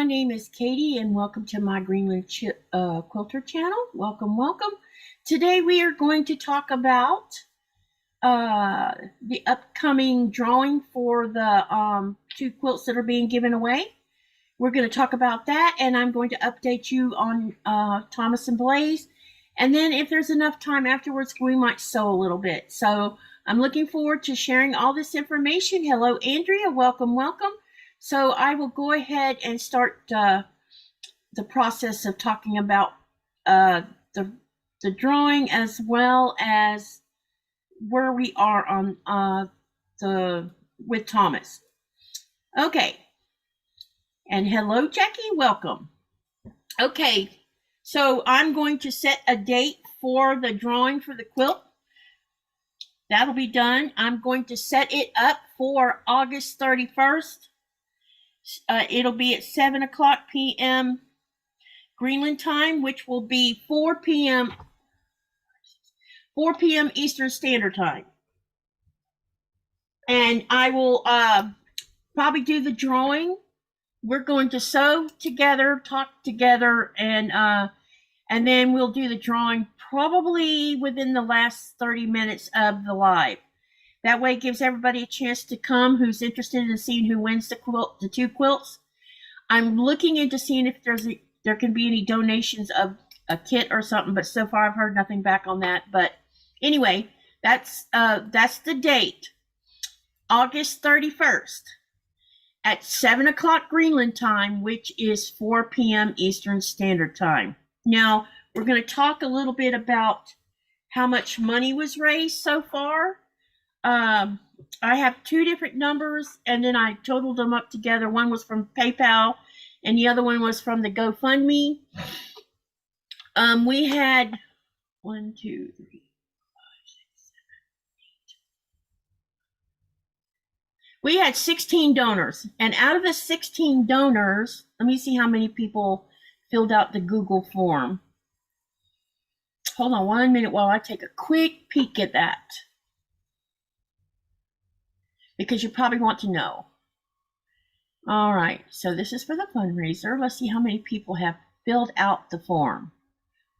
name is Katie and welcome to my Greenland Quilter channel. Welcome, welcome. Today we are going to talk about the upcoming drawing for the 2 quilts that are being given away. We're going to talk about that, and I'm going to update you on Thomas and Blaze. And then if there's enough time afterwards, we might sew a little bit. So I'm looking forward to sharing all this information. Hello, Andrea. Welcome, welcome. So I will go ahead and start the process of talking about the drawing as well as where we are on with Thomas. Okay. And hello, Jackie. Welcome. Okay. So I'm going to set a date for the drawing for the quilt. That'll be done. I'm going to set it up for August 31st. It'll be at 7 o'clock p.m. Greenland time, which will be 4 p.m. Eastern Standard Time. And I will probably do the drawing. We're going to sew together, talk together, and then we'll do the drawing probably within the last 30 minutes of the live. That way it gives everybody a chance to come who's interested in seeing who wins the 2 quilts. I'm looking into seeing if there can be any donations of a kit or something, but so far I've heard nothing back on that. But anyway, that's the date. August 31st at 7 o'clock Greenland time, which is 4 p.m. Eastern Standard Time. Now, we're going to talk a little bit about how much money was raised so far. I have 2 different numbers, and then I totaled them up together. One was from PayPal, and the other one was from the GoFundMe. We had 1, 2, 3, 5, 6, 7, 8. We had 16 donors, and out of the 16 donors, let me see how many people filled out the Google form. Hold on 1 minute while I take a quick peek at that, because you probably want to know. All right, so this is for the fundraiser. Let's see how many people have filled out the form.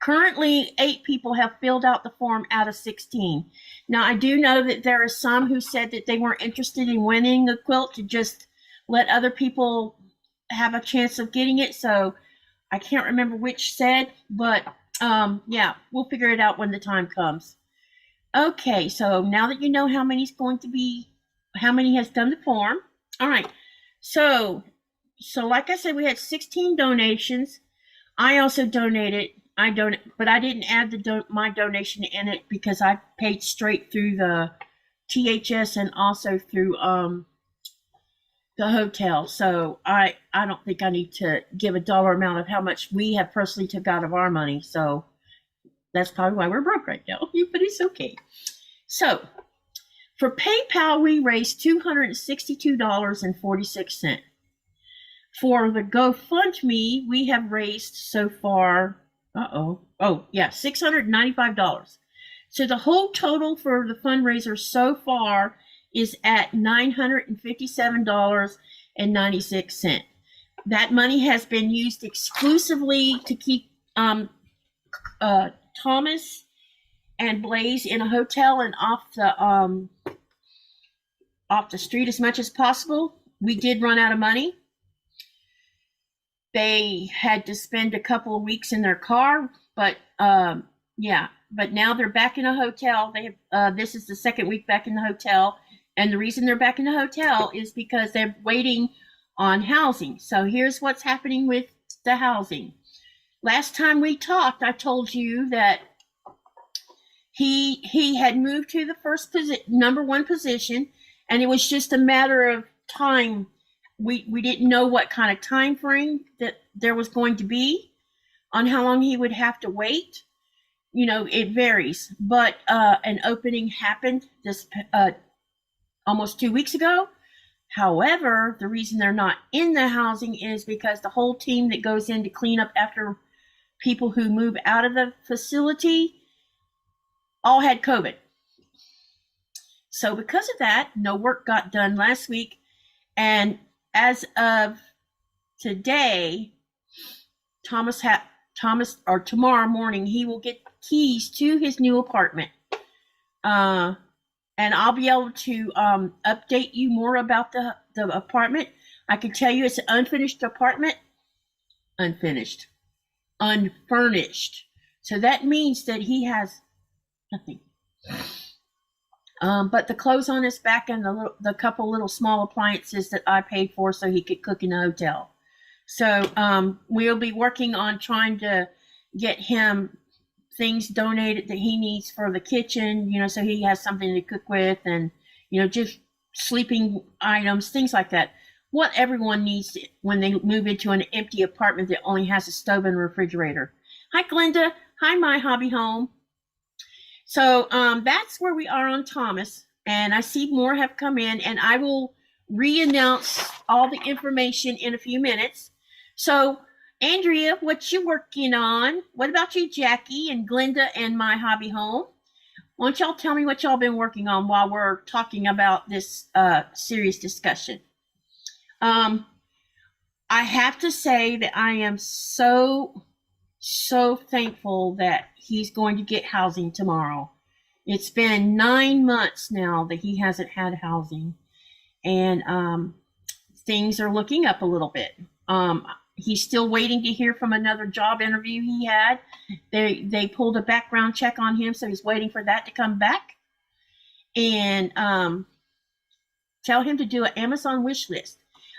Currently, 8 people have filled out the form out of 16. Now, I do know that there are some who said that they weren't interested in winning a quilt, to just let other people have a chance of getting it. So I can't remember which said, but yeah, we'll figure it out when the time comes. Okay, so now that you know how many has done the form. All right, so like I said, we had 16 donations. I also donated. But I didn't add my donation in it because I paid straight through the THS and also through the hotel. So I don't think I need to give a dollar amount of how much we have personally took out of our money. So that's probably why we're broke right now. But it's okay. So for PayPal, we raised $262.46. For the GoFundMe, we have raised so far, $695. So the whole total for the fundraiser so far is at $957.96. That money has been used exclusively to keep Thomas and Blaze in a hotel and off the street as much as possible. We did run out of money. They had to spend a couple of weeks in their car, but yeah. But now they're back in a hotel. They have this is the 2nd week back in the hotel, and the reason they're back in the hotel is because they're waiting on housing. So here's what's happening with the housing. Last time we talked, I told you that he had moved to the number 1 position, and it was just a matter of time. We didn't know what kind of time frame that there was going to be on how long he would have to wait. You know, it varies. But an opening happened this almost 2 weeks ago. However, the reason they're not in the housing is because the whole team that goes in to clean up after people who move out of the facility all had COVID. So because of that, no work got done last week. And as of today, Thomas or tomorrow morning, he will get keys to his new apartment. And I'll be able to update you more about the apartment. I can tell you it's an unfinished apartment. Unfurnished. So that means that he has nothing. But the clothes on his back and the couple little small appliances that I paid for so he could cook in the hotel. So we'll be working on trying to get him things donated that he needs for the kitchen, so he has something to cook with, and, just sleeping items, things like that. What everyone needs when they move into an empty apartment that only has a stove and a refrigerator. Hi, Glenda. Hi, My Hobby Home. So that's where we are on Thomas, and I see more have come in, and I will re-announce all the information in a few minutes. So, Andrea, what you working on? What about you, Jackie and Glenda and My Hobby Home? Why don't y'all tell me what y'all been working on while we're talking about this serious discussion? I have to say that I am so thankful that he's going to get housing tomorrow. It's been 9 months now that he hasn't had housing, and things are looking up a little bit. He's still waiting to hear from another job interview he had. They pulled a background check on him, so he's waiting for that to come back. And tell him to do an Amazon wish list.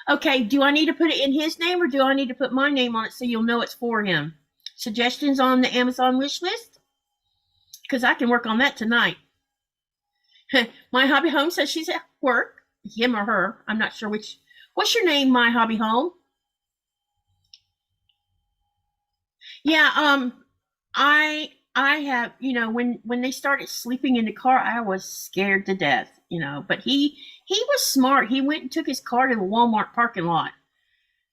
Okay, do I need to put it in his name, or do I need to put my name on it so you'll know it's for him? Suggestions on the Amazon wish list? Because I can work on that tonight. My Hobby Home says she's at work. Him or her. I'm not sure which. What's your name, My Hobby Home? Yeah, I have, when they started sleeping in the car, I was scared to death, but he was smart. He went and took his car to the Walmart parking lot,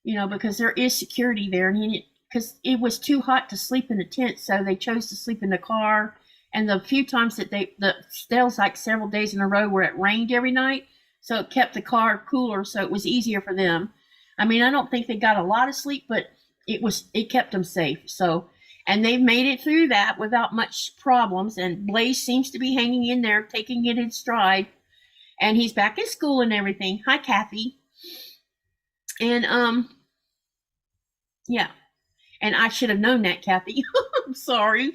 because there is security there, and because it was too hot to sleep in the tent, so they chose to sleep in the car. And the few times that there was like several days in a row where it rained every night, so it kept the car cooler, so it was easier for them. I mean, I don't think they got a lot of sleep, but it kept them safe. So, and they've made it through that without much problems. And Blaze seems to be hanging in there, taking it in stride. And he's back in school and everything. Hi, Kathy. And yeah. And I should have known that, Kathy. I'm sorry.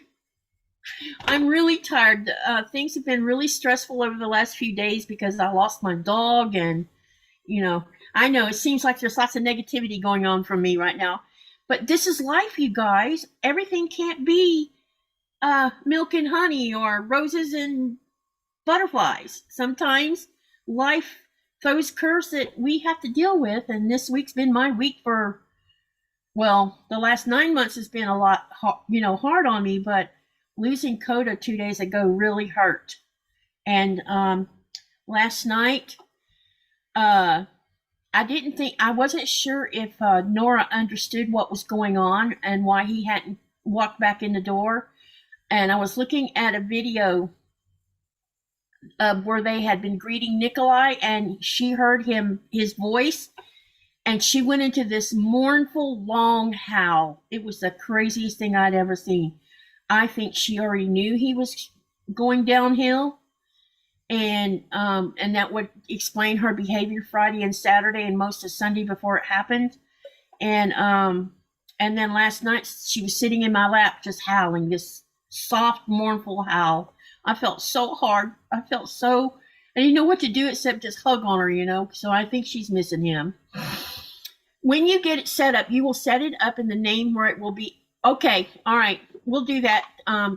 I'm really tired. Things have been really stressful over the last few days because I lost my dog, and I know it seems like there's lots of negativity going on from me right now. But this is life, you guys. Everything can't be milk and honey or roses and butterflies. Sometimes life throws curves that we have to deal with, and this week's been my week for, well, the last 9 months has been a lot, hard on me, but losing Coda 2 days ago really hurt. And last night, I wasn't sure if Nora understood what was going on and why he hadn't walked back in the door. And I was looking at a video where they had been greeting Nikolai, and she heard his voice, and she went into this mournful, long howl. It was the craziest thing I'd ever seen. I think she already knew he was going downhill. And that would explain her behavior Friday and Saturday and most of Sunday before it happened. And then last night she was sitting in my lap just howling, this soft, mournful howl. I felt so hard. I didn't know what to do except just hug on her, So I think she's missing him. When you get it set up, you will set it up in the name where it will be. Okay, all right, we'll do that,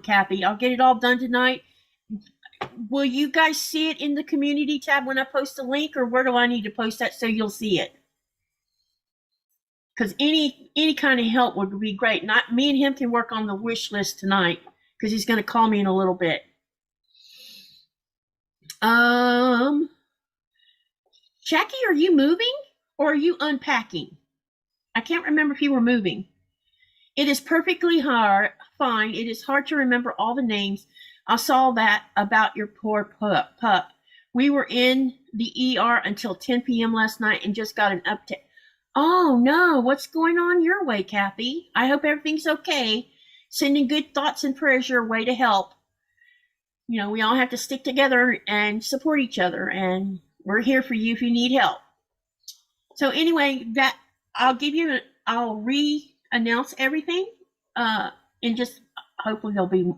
Kathy. I'll get it all done tonight. Will you guys see it in the community tab when I post a link, or where do I need to post that so you'll see it? Because any kind of help would be great. Not me and him can work on the wish list tonight because he's going to call me in a little bit. Jackie, are you moving or are you unpacking? I can't remember if you were moving. It is perfectly fine. It is hard to remember all the names. I saw that about your poor pup. We were in the ER until 10 p.m. last night and just got an update. Oh no, what's going on your way, Kathy? I hope everything's okay. Sending good thoughts and prayers your way to help. You know, we all have to stick together and support each other, and we're here for you if you need help. So anyway, that I'll re-announce everything, and just hopefully there'll be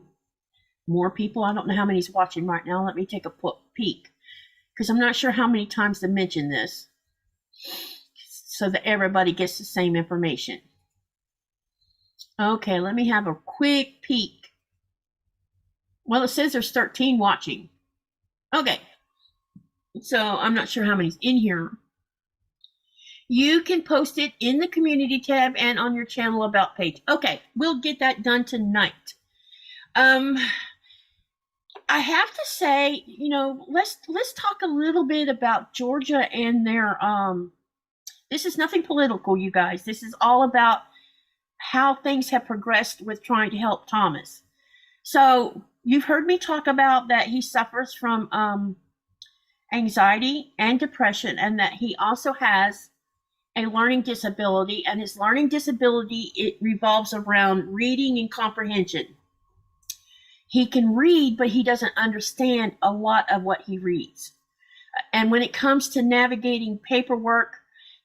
more people. I don't know how many's watching right now. Let me take a peek, because I'm not sure how many times to mention this, so that everybody gets the same information. Okay, let me have a quick peek. Well, it says there's 13 watching. Okay, so I'm not sure how many's in here. You can post it in the community tab and on your channel about page. Okay, we'll get that done tonight. I have to say, you know, let's talk a little bit about Georgia and their this is nothing political, you guys. This is all about how things have progressed with trying to help Thomas. So you've heard me talk about that he suffers from anxiety and depression, and that he also has a learning disability, and his learning disability, it revolves around reading and comprehension. He can read, but he doesn't understand a lot of what he reads. And when it comes to navigating paperwork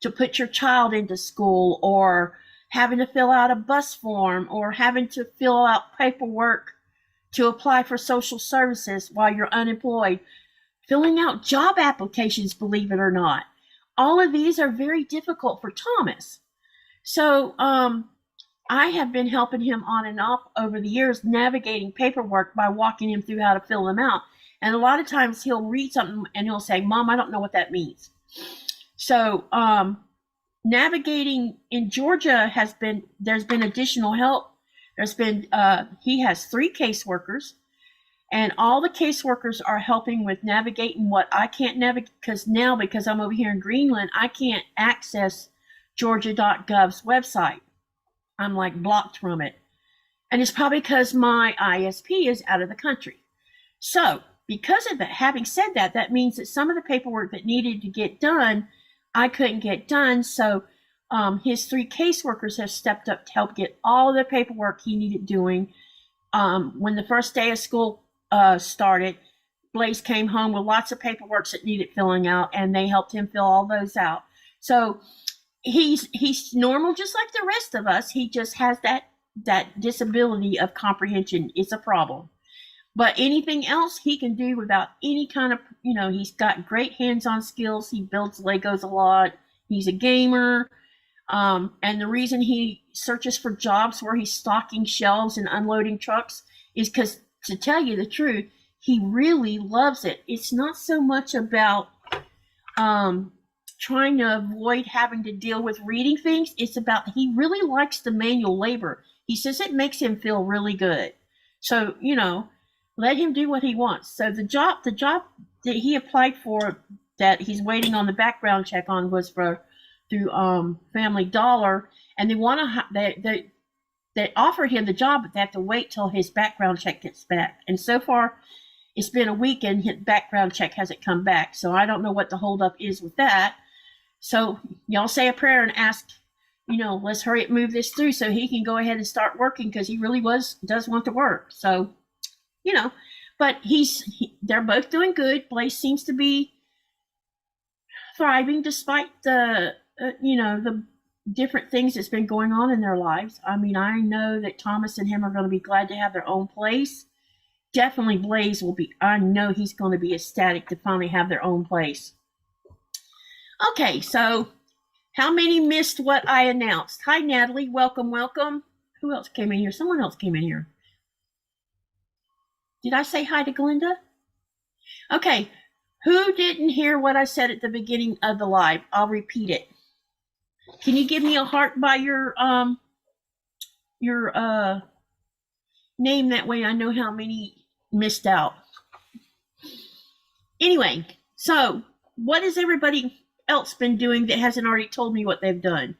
to put your child into school, or having to fill out a bus form, or having to fill out paperwork to apply for social services while you're unemployed, filling out job applications, believe it or not, all of these are very difficult for Thomas. So I have been helping him on and off over the years, navigating paperwork by walking him through how to fill them out. And a lot of times he'll read something and he'll say, Mom, I don't know what that means. So navigating in Georgia there's been additional help. There's been, he has 3 caseworkers, and all the caseworkers are helping with navigating what I can't navigate, because I'm over here in Greenland, I can't access Georgia.gov's website. I'm like blocked from it. And it's probably because my ISP is out of the country. So because of that, having said that, that means that some of the paperwork that needed to get done, I couldn't get done. So his 3 caseworkers have stepped up to help get all the paperwork he needed doing. When the first day of school started, Blaze came home with lots of paperwork that needed filling out, and they helped him fill all those out. So he's normal, just like the rest of us. He just has that disability of comprehension. It's a problem. But anything else he can do without any kind of, you know, he's got great hands-on skills. He builds Legos a lot. He's a gamer. And the reason he searches for jobs where he's stocking shelves and unloading trucks is because, to tell you the truth, he really loves it. It's not so much about trying to avoid having to deal with reading things. It's about, he really likes the manual labor. He says it makes him feel really good. So, you know, let him do what he wants. So the job that he applied for, that he's waiting on the background check on, was through Family Dollar, and they offer him the job, but they have to wait till his background check gets back. And so far, it's been a week and his background check hasn't come back. So I don't know what the holdup is with that. So y'all say a prayer and ask, you know, let's hurry up, move this through so he can go ahead and start working, because he really does want to work. So, you know, but they're both doing good. Blaze seems to be thriving despite the different things that's been going on in their lives. I mean, I know that Thomas and him are going to be glad to have their own place. Definitely Blaze will be. I know he's going to be ecstatic to finally have their own place. Okay, so how many missed what I announced? Hi, Natalie. Welcome, welcome. Who else came in here? Someone else came in here. Did I say hi to Glenda? Okay, who didn't hear what I said at the beginning of the live? I'll repeat it. Can you give me a heart by your name? That way I know how many missed out. Anyway, so what has everybody else been doing that hasn't already told me what they've done?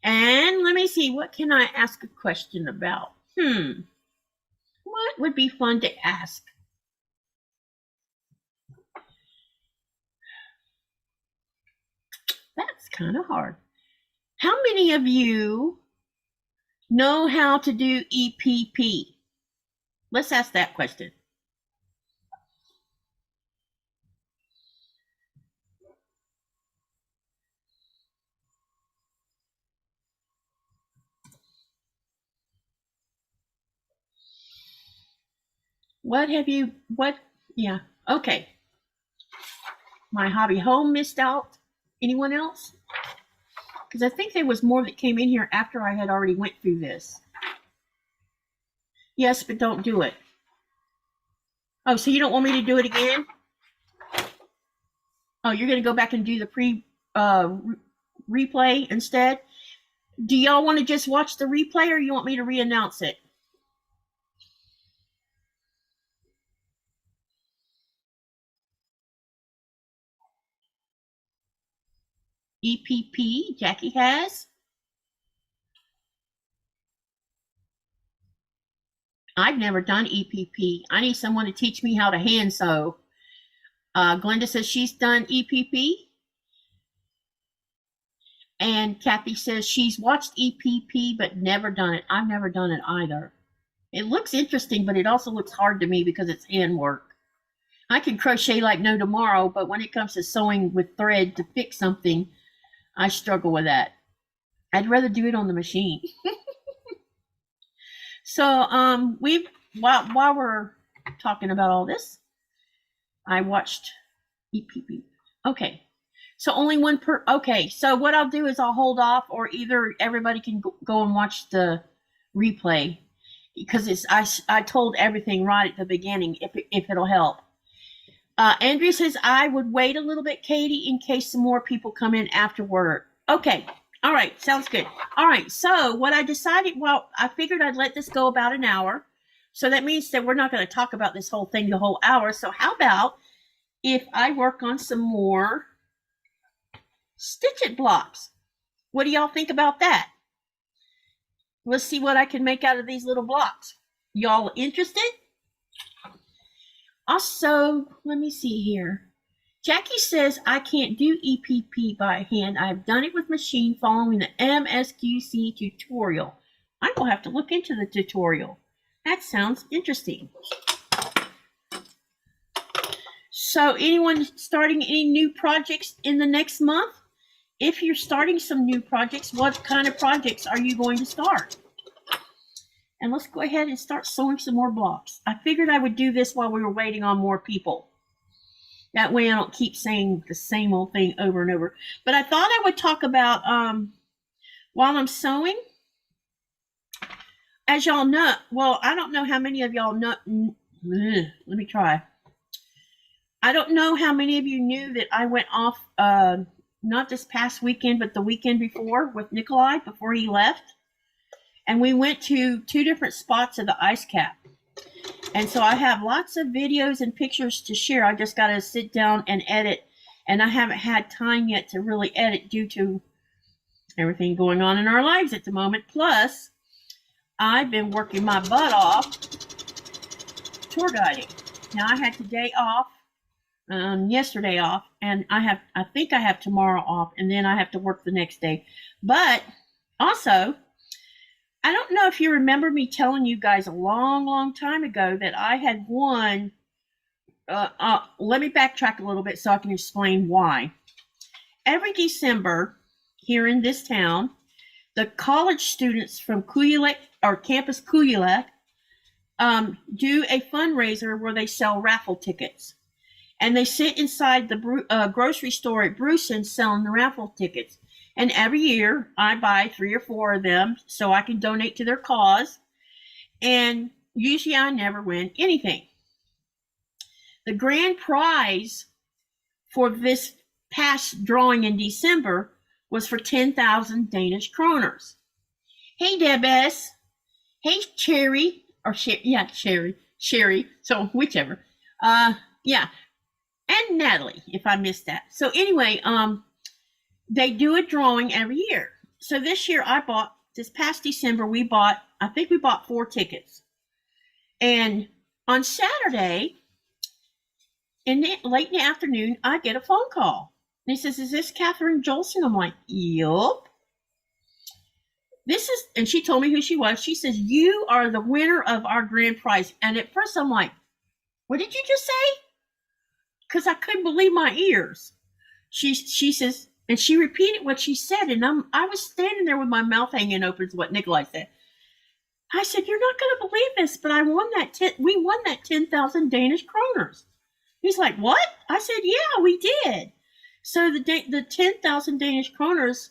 And let me see, what can I ask a question about? What would be fun to ask? That's kind of hard. How many of you know how to do EPP? Let's ask that question. Yeah, okay. My hobby home missed out. Anyone else? Because I think there was more that came in here after I had already went through this. Yes, but don't do it. Oh, so you don't want me to do it again? Oh, you're going to go back and do the replay instead? Do y'all want to just watch the replay, or you want me to re-announce it? EPP, Jackie has. I've never done EPP. I need someone to teach me how to hand sew. Glenda says she's done EPP. And Kathy says she's watched EPP but never done it. I've never done it either. It looks interesting, but it also looks hard to me because it's handwork. I can crochet like no tomorrow, but when it comes to sewing with thread to fix something, I struggle with that. I'd rather do it on the machine. So while we're talking about all this, I watched EPP. Okay. So only one per. Okay. So what I'll do is I'll hold off, or either everybody can go and watch the replay, because I told everything right at the beginning. If it'll help. Andrea says I would wait a little bit, Katie, in case some more people come in afterward. Okay. All right. Sounds good. All right. So what I decided, well, I figured I'd let this go about an hour. So that means that we're not going to talk about this whole thing the whole hour. So how about if I work on some more stitch it blocks? What do y'all think about that? Let's see what I can make out of these little blocks. Y'all interested? Also, let me see here. Jackie says I can't do EPP by hand. I've done it with machine following the MSQC tutorial. I will have to look into the tutorial. That sounds interesting. So anyone starting any new projects in the next month? If you're starting some new projects, what kind of projects are you going to start? And let's go ahead and start sewing some more blocks. I figured I would do this while we were waiting on more people. That way I don't keep saying the same old thing over and over. But I thought I would talk about, while I'm sewing, as y'all know, well, I don't know how many of y'all know, let me try. I don't know how many of you knew that I went off, not this past weekend, but the weekend before with Nikolai before he left. And we went to 2 different spots of the ice cap. And so I have lots of videos and pictures to share. I just got to sit down and edit. And I haven't had time yet to really edit due to everything going on in our lives at the moment. Plus, I've been working my butt off tour guiding. Now I had today off, yesterday off, and I think I have tomorrow off, and then I have to work the next day. But also, I don't know if you remember me telling you guys a long, long time ago that I had won. Let me backtrack a little bit so I can explain why. Every December here in this town, the college students from Qaqortoq or Campus Qaqortoq do a fundraiser where they sell raffle tickets. And they sit inside the grocery store at Brewson selling the raffle tickets. And every year I buy 3 or 4 of them so I can donate to their cause. And usually I never win anything. The grand prize for this past drawing in December was for 10,000 Danish kroners. Hey, Debs. Hey, Cherry. Or Sherry. So whichever. Yeah. And Natalie, if I missed that. So anyway, they do a drawing every year. So this year this past December, I think we bought 4 tickets. And on Saturday, late in the afternoon, I get a phone call. And he says, "Is this Catherine Joelsen?" I'm like, "Yup." this is, and she told me who she was. She says, you are the winner of our grand prize. And at first I'm like, what did you just say? Because I couldn't believe my ears. She says, and she repeated what she said, and I was standing there with my mouth hanging open, is what Nikolai said. I said, you're not going to believe this, but we won that 10,000 Danish kroners. He's like, what? I said, yeah, we did. So the 10,000 Danish kroners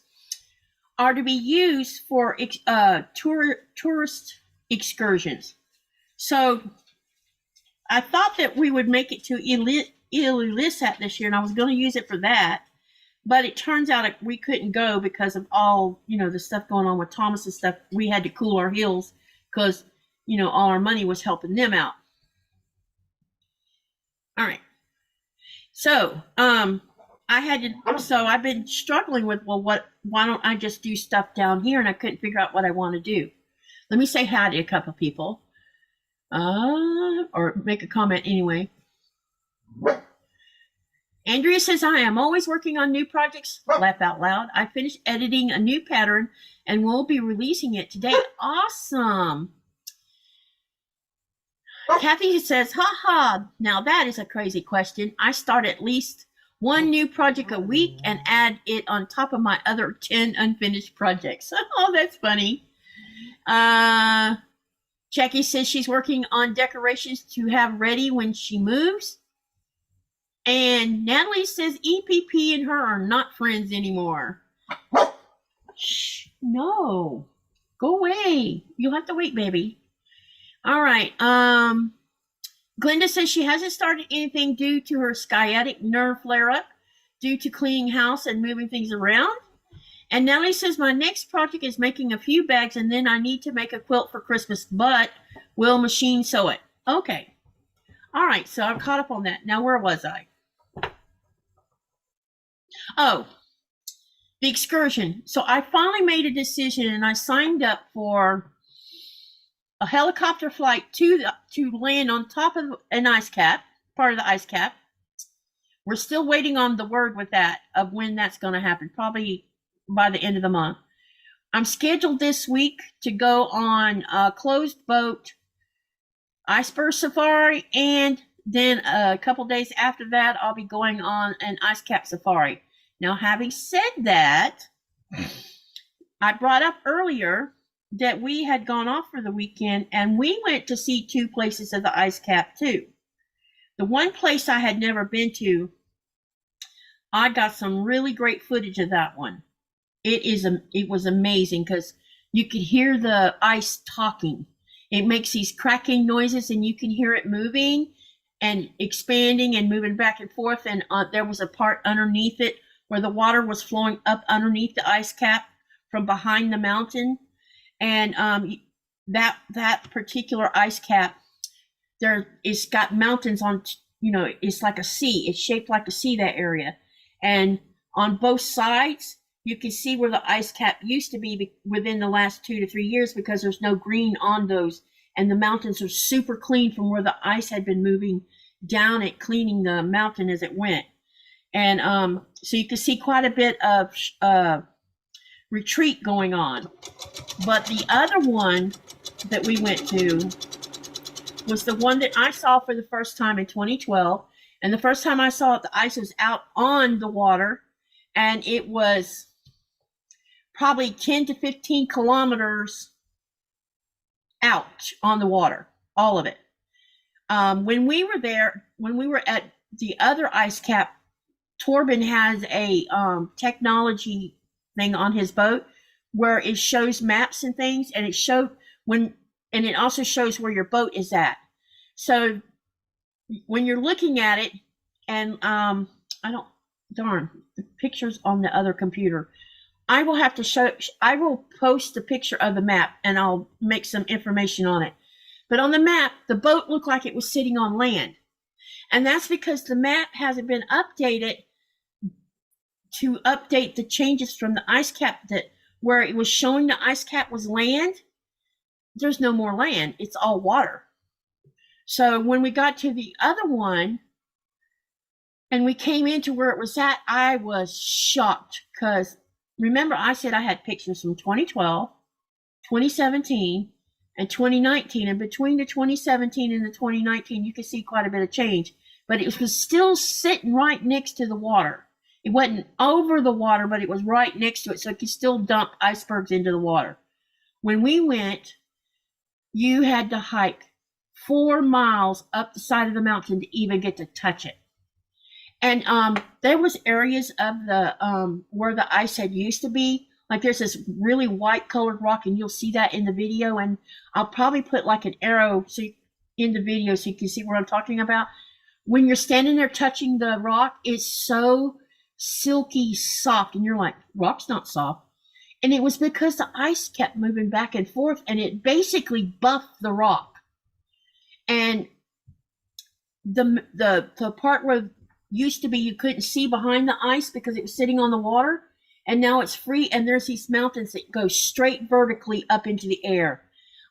are to be used for tourist excursions. So I thought that we would make it to Ilulissat this year, and I was going to use it for that. But it turns out we couldn't go because of all, the stuff going on with Thomas's stuff. We had to cool our heels because, all our money was helping them out. All right. So, I've been struggling with, why don't I just do stuff down here? And I couldn't figure out what I want to do. Let me say hi to a couple people. Or make a comment anyway. Andrea says, I am always working on new projects. Laugh out loud. I finished editing a new pattern and we'll be releasing it today. Awesome. Kathy says, haha, now that is a crazy question. I start at least one new project a week and add it on top of my other 10 unfinished projects. Oh, that's funny. Jackie says she's working on decorations to have ready when she moves. And Natalie says EPP and her are not friends anymore. Shh, no. Go away. You'll have to wait, baby. All right. Glenda says she hasn't started anything due to her sciatic nerve flare-up due to cleaning house and moving things around. And Nellie says my next project is making a few bags and then I need to make a quilt for Christmas, but will machine sew it. Okay. All right. So I'm caught up on that. Now, where was I? Oh, the excursion. So I finally made a decision and I signed up for a helicopter flight to land on top of an ice cap, part of the ice cap. We're still waiting on the word with that of when that's going to happen, probably by the end of the month. I'm scheduled this week to go on a closed boat iceberg safari, and then a couple days after that, I'll be going on an ice cap safari. Now, having said that, I brought up earlier that we had gone off for the weekend and we went to see two places of the ice cap too. The one place I had never been to, I got some really great footage of that one. It was amazing because you could hear the ice talking. It makes these cracking noises and you can hear it moving and expanding and moving back and forth. And there was a part underneath it where the water was flowing up underneath the ice cap from behind the mountain. And that particular ice cap, it's got mountains on, it's like a sea. It's shaped like a sea, that area. And on both sides, you can see where the ice cap used to be within the last 2 to 3 years because there's no green on those. And the mountains are super clean from where the ice had been moving down it, cleaning the mountain as it went. And so you can see quite a bit of retreat going on. But the other one that we went to was the one that I saw for the first time in 2012. And the first time I saw it, the ice was out on the water, and it was probably 10 to 15 kilometers out on the water, all of it. When we were at the other ice cap, Torben has a technology thing on his boat where it shows maps and things, and it also shows where your boat is at. So when you're looking at it, and the picture's on the other computer. I will post the picture of the map and I'll make some information on it. But on the map, the boat looked like it was sitting on land. And that's because the map hasn't been updated to update the changes from the ice cap, that where it was showing the ice cap was land. There's no more land. It's all water. So when we got to the other one and we came into where it was at, I was shocked because remember I said I had pictures from 2012 2017 and 2019, and between the 2017 and the 2019, you can see quite a bit of change, but it was still sitting right next to the water. It wasn't over the water, but it was right next to it, so it could still dump icebergs into the water. When we went, you had to hike 4 miles up the side of the mountain to even get to touch it. And there was areas of the where the ice had used to be. Like there's this really white colored rock, and you'll see that in the video. And I'll probably put like an arrow in the video so you can see what I'm talking about. When you're standing there touching the rock, it's so silky soft, and you're like, rock's not soft. And it was because the ice kept moving back and forth, and it basically buffed the rock. And the part where used to be you couldn't see behind the ice because it was sitting on the water, and now it's free, and there's these mountains that go straight vertically up into the air,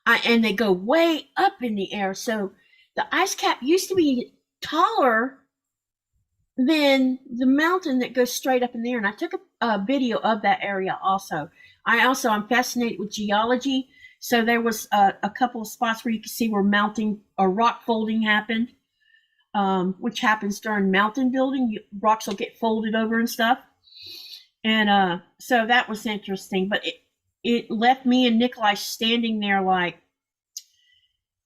and they go way up in the air. So the ice cap used to be taller than the mountain that goes straight up in the air, and I took a video of that area also. I'm fascinated with geology, so there was a couple of spots where you could see where mounting or rock folding happened, which happens during mountain building. Rocks will get folded over and stuff. And so that was interesting, but it left me and Nikolai standing there like,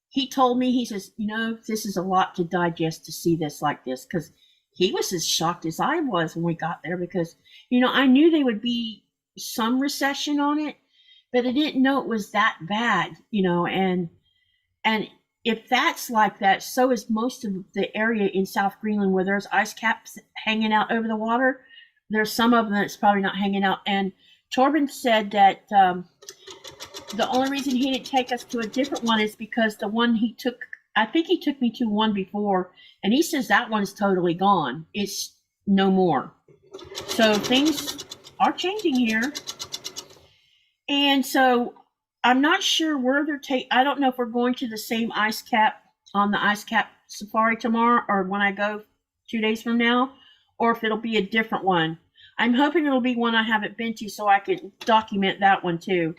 he told me, he says, this is a lot to digest to see this like this, because he was as shocked as I was when we got there, because, I knew there would be some recession on it, but I didn't know it was that bad, and if that's like that, so is most of the area in South Greenland where there's ice caps hanging out over the water. There's some of them that's probably not hanging out. And Torben said that the only reason he didn't take us to a different one is because the one he took, I think he took me to one before, and he says that one's totally gone. It's no more. So things are changing here. And so I'm not sure where they're I don't know if we're going to the same ice cap on the ice cap safari tomorrow, or when I go 2 days from now, or if it'll be a different one. I'm hoping it'll be one I haven't been to so I can document that one too.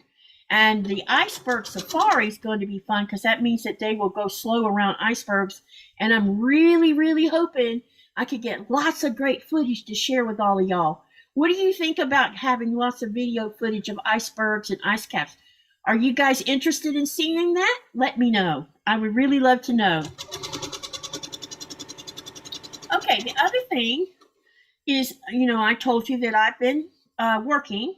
And the iceberg safari is going to be fun because that means that they will go slow around icebergs. And I'm really, really hoping I could get lots of great footage to share with all of y'all. What do you think about having lots of video footage of icebergs and ice caps? Are you guys interested in seeing that? Let me know. I would really love to know. Okay, the other thing is, I told you that I've been working.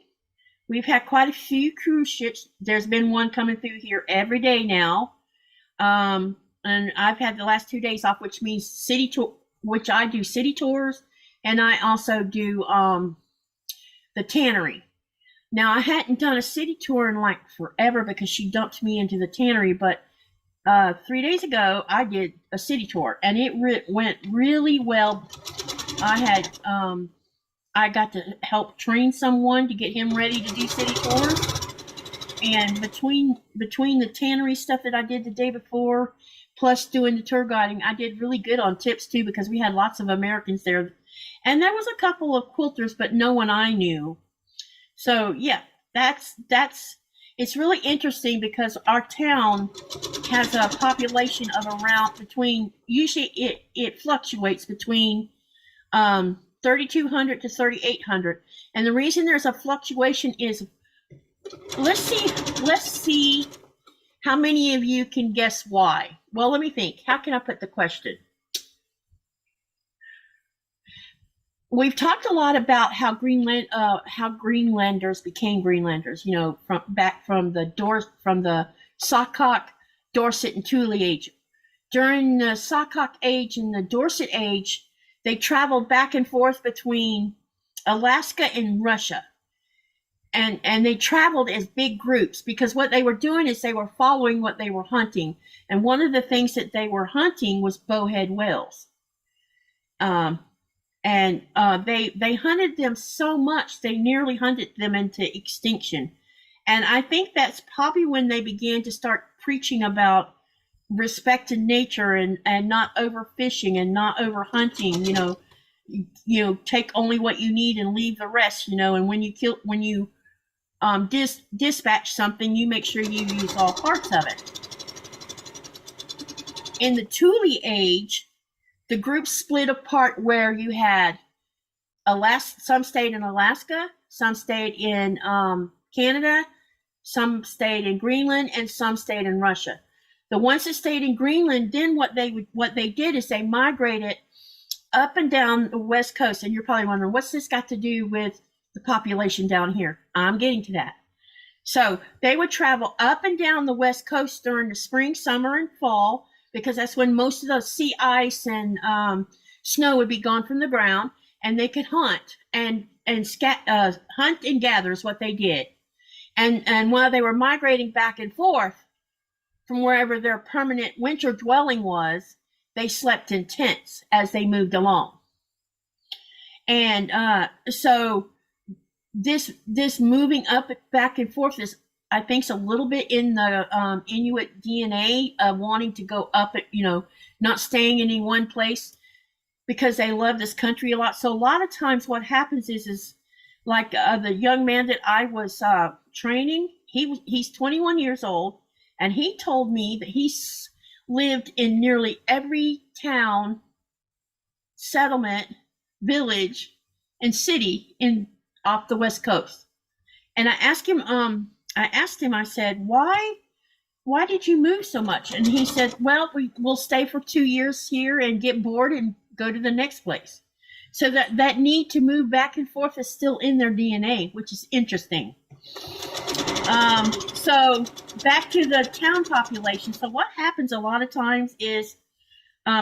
We've had quite a few cruise ships. There's been one coming through here every day now. And I've had the last 2 days off, which means city tour, which I do city tours, and I also do the tannery. Now, I hadn't done a city tour in like forever because she dumped me into the tannery, but 3 days ago, I did a city tour, and it went really well. I got to help train someone to get him ready to do city tours. And between the tannery stuff that I did the day before, plus doing the tour guiding, I did really good on tips too, because we had lots of Americans there. And there was a couple of quilters, but no one I knew. So yeah, it's really interesting because our town has a population of around usually it fluctuates between 3,200 to 3,800. And the reason there's a fluctuation is, let's see how many of you can guess why. Well, let me think. How can I put the question? We've talked a lot about how Greenlanders became Greenlanders, from the Qaqortoq, Dorset, and Thule age. During the Qaqortoq age and the Dorset age, they traveled back and forth between Alaska and Russia. And they traveled as big groups because what they were doing is they were following what they were hunting. And one of the things that they were hunting was bowhead whales. They hunted them so much, they nearly hunted them into extinction. And I think that's probably when they began to start preaching about respect to nature and not overfishing and not overhunting, take only what you need and leave the rest, and when you dispatch something, you make sure you use all parts of it. In the Thule age, the group split apart where you had some stayed in Alaska, some stayed in Canada, some stayed in Greenland, and some stayed in Russia. The ones that stayed in Greenland, then what they did is they migrated up and down the west coast. And you're probably wondering, what's this got to do with the population down here? I'm getting to that. So they would travel up and down the west coast during the spring, summer, and fall, because that's when most of the sea ice and snow would be gone from the ground, and they could hunt and hunt and gather is what they did. And while they were migrating back and forth from wherever their permanent winter dwelling was, they slept in tents as they moved along. And so this moving up back and forth is, I think, a little bit in the Inuit DNA of wanting to go up, not staying in any one place, because they love this country a lot. So a lot of times what happens is like the young man that I was training, he's 21 years old, and he told me that he's lived in nearly every town, settlement, village, and city off the West Coast. And I asked him, I said, why did you move so much? And he said, well, we'll stay for 2 years here and get bored and go to the next place. So that need to move back and forth is still in their DNA, which is interesting. So back to the town population. So what happens a lot of times is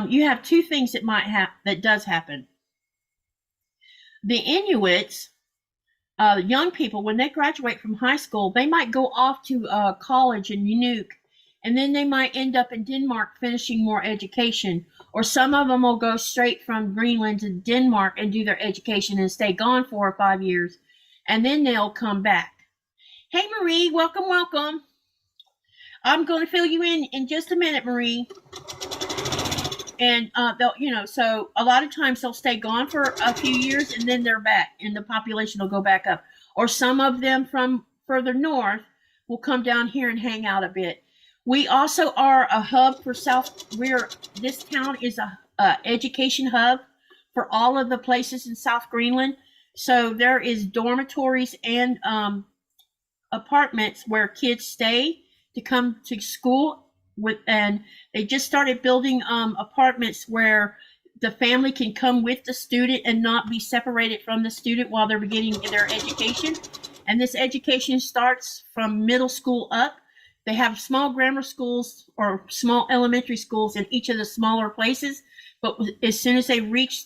you have two things that does happen. The Inuits, young people, when they graduate from high school, they might go off to college in Nuuk, and then they might end up in Denmark finishing more education. Or some of them will go straight from Greenland to Denmark and do their education and stay gone 4 or 5 years, and then they'll come back. Hey, Marie, welcome, welcome. I'm going to fill you in just a minute, Marie. And they'll, so a lot of times they'll stay gone for a few years and then they're back, and the population will go back up. Or some of them from further north will come down here and hang out a bit. We also are a hub for this town is a education hub for all of the places in South Greenland. So there is dormitories and apartments where kids stay to come to school and they just started building apartments where the family can come with the student and not be separated from the student while they're beginning their education. And this education starts from middle school up. They have small grammar schools or small elementary schools in each of the smaller places, but as soon as they reach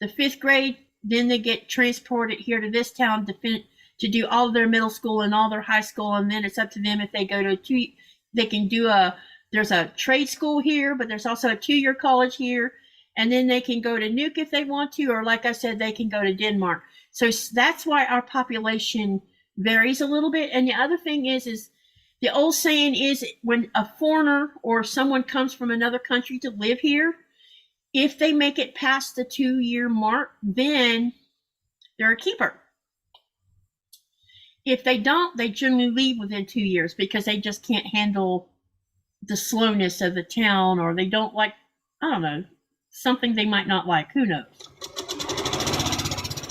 the 5th grade, then they get transported here to this town to do all of their middle school and all their high school, and then it's up to them if they go to they can do there's a trade school here, but there's also a 2-year college here, and then they can go to Nuuk if they want to, or like I said, they can go to Denmark. So that's why our population varies a little bit. And the other thing is the old saying is, when a foreigner or someone comes from another country to live here, if they make it past the 2-year mark, then they're a keeper. If they don't, they generally leave within 2 years because they just can't handle the slowness of the town, or they don't like, I don't know, something they might not like. Who knows?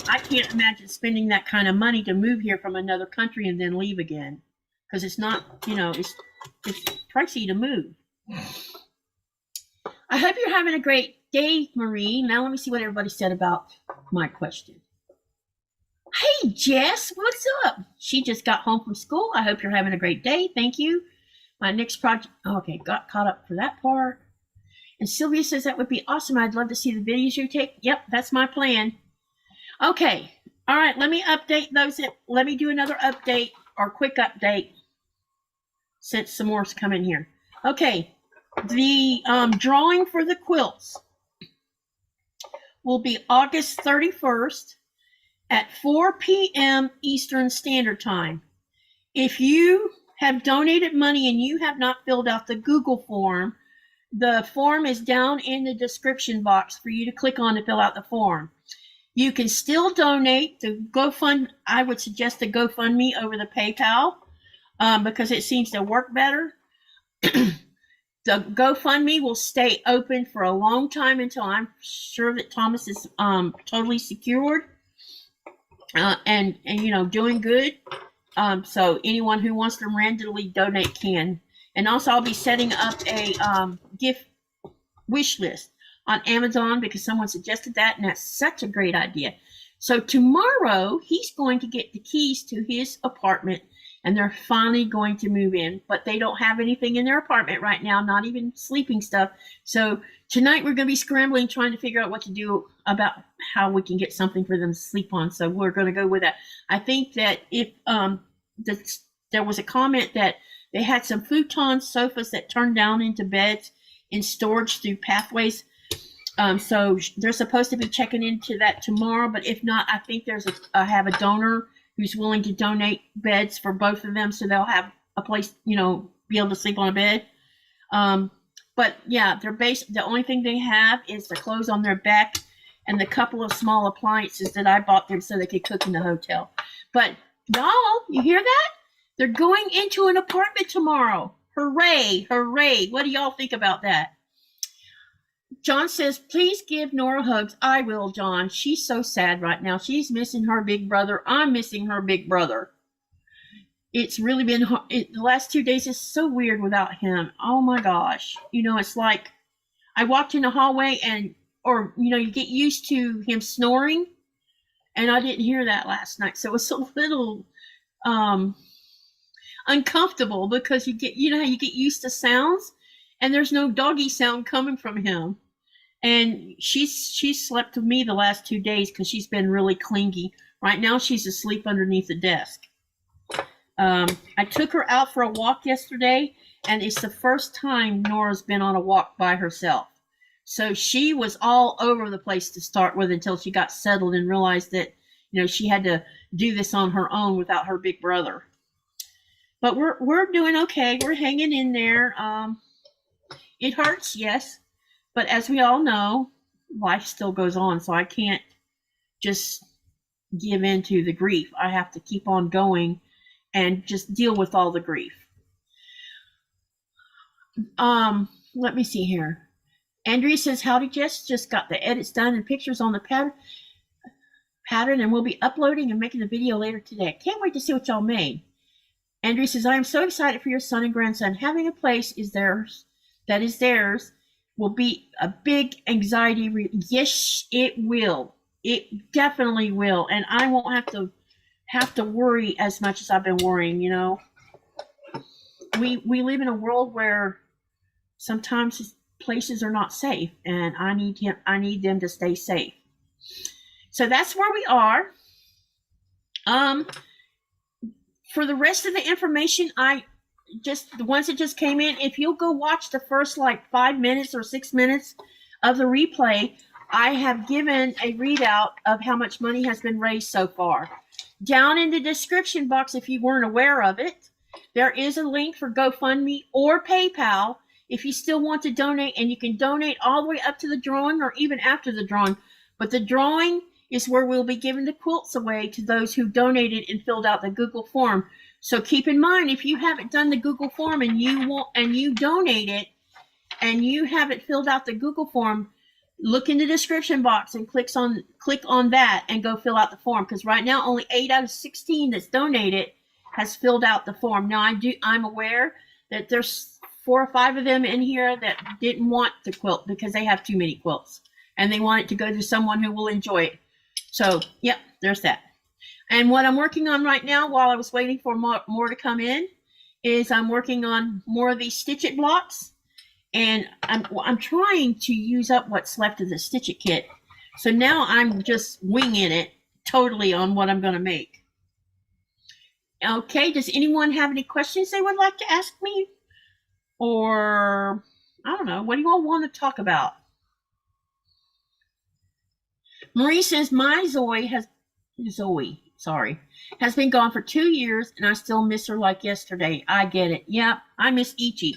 I can't imagine spending that kind of money to move here from another country and then leave again, because it's not, it's pricey to move. I hope you're having a great day, Marie. Now let me see what everybody said about my question. Hey, Jess, what's up? She just got home from school. I hope you're having a great day. Thank you. My next project, okay, got caught up for that part. And Sylvia says that would be awesome. I'd love to see the videos you take. Yep, that's my plan. Okay, all right, let me update those. Let me do another update or quick update since some more's coming here. Okay, the drawing for the quilts will be August 31st at 4 p.m. Eastern Standard Time. If you have donated money and you have not filled out the Google form, the form is down in the description box for you to click on to fill out the form. You can still donate. The GoFund, I would suggest the GoFundMe over the PayPal because it seems to work better. The GoFundMe will stay open for a long time until I'm sure that Thomas is totally secured and you know, doing good. So anyone who wants to randomly donate can. And also I'll be setting up a gift wish list on Amazon because someone suggested that, and that's such a great idea. So tomorrow he's going to get the keys to his apartment, and they're finally going to move in, but they don't have anything in their apartment right now, not even sleeping stuff. So tonight we're going to be scrambling, trying to figure out what to do about how we can get something for them to sleep on. So we're going to go with that. I think that if there was a comment that they had some futon sofas that turned down into beds in storage through Pathways. So they're supposed to be checking into that tomorrow, but if not, I think I have a donor who's willing to donate beds for both of them, so they'll have a place, you know, be able to sleep on a bed. But yeah, the only thing they have is the clothes on their back and the couple of small appliances that I bought them so they could cook in the hotel. But y'all, you hear that? They're going into an apartment tomorrow. Hooray, hooray. What do y'all think about that? John says, please give Nora hugs. I will, John. She's so sad right now. She's missing her big brother. I'm missing her big brother. It's really been hard. The last 2 days is so weird without him. Oh my gosh. You know, it's like I walked in the hallway or you know, you get used to him snoring, and I didn't hear that last night. So it's a little uncomfortable because you know how you get used to sounds, and there's no doggy sound coming from him. And she's slept with me the last 2 days because she's been really clingy. Right now she's asleep underneath the desk. I took her out for a walk yesterday, and it's the first time Nora's been on a walk by herself. So she was all over the place to start with until she got settled and realized that, you know, she had to do this on her own without her big brother. But we're doing okay. We're hanging in there. It hurts, yes. But as we all know, life still goes on. So I can't just give in to the grief. I have to keep on going and just deal with all the grief. Let me see here. Andrea says, howdy, Jess. Just got the edits done and pictures on the pattern, and we'll be uploading and making the video later today. Can't wait to see what y'all made. Andrea says, I am so excited for your son and grandson. Having a place that is theirs will be a big anxiety. Yes, it will. It definitely will. And I won't have to worry as much as I've been worrying, you know. We live in a world where sometimes places are not safe, and I need them to stay safe. So that's where we are. For the rest of the information, the ones that just came in, if you'll go watch the first like 5 minutes or 6 minutes of the replay, I have given a readout of how much money has been raised so far. Down in the description box, if you weren't aware of it, there is a link for GoFundMe or PayPal if you still want to donate, and you can donate all the way up to the drawing or even after the drawing. But the drawing is where we'll be giving the quilts away to those who donated and filled out the Google form. So keep in mind, if you haven't done the Google form and you donated and you haven't filled out the Google form, look in the description box and click on that and go fill out the form. Because right now only 8 out of 16 that's donated has filled out the form. Now I'm aware that there's 4 or 5 of them in here that didn't want the quilt because they have too many quilts and they want it to go to someone who will enjoy it. So, yep, there's that. And what I'm working on right now while I was waiting for more to come in is I'm working on more of these Stitch It blocks. And I'm trying to use up what's left of the Stitch It kit. So now I'm just winging it totally on what I'm going to make. Okay, does anyone have any questions they would like to ask me? Or, I don't know, what do you all want to talk about? Marie says, my Zoe has been gone for 2 years, and I still miss her like yesterday. I get it. Yeah, I miss Ichi.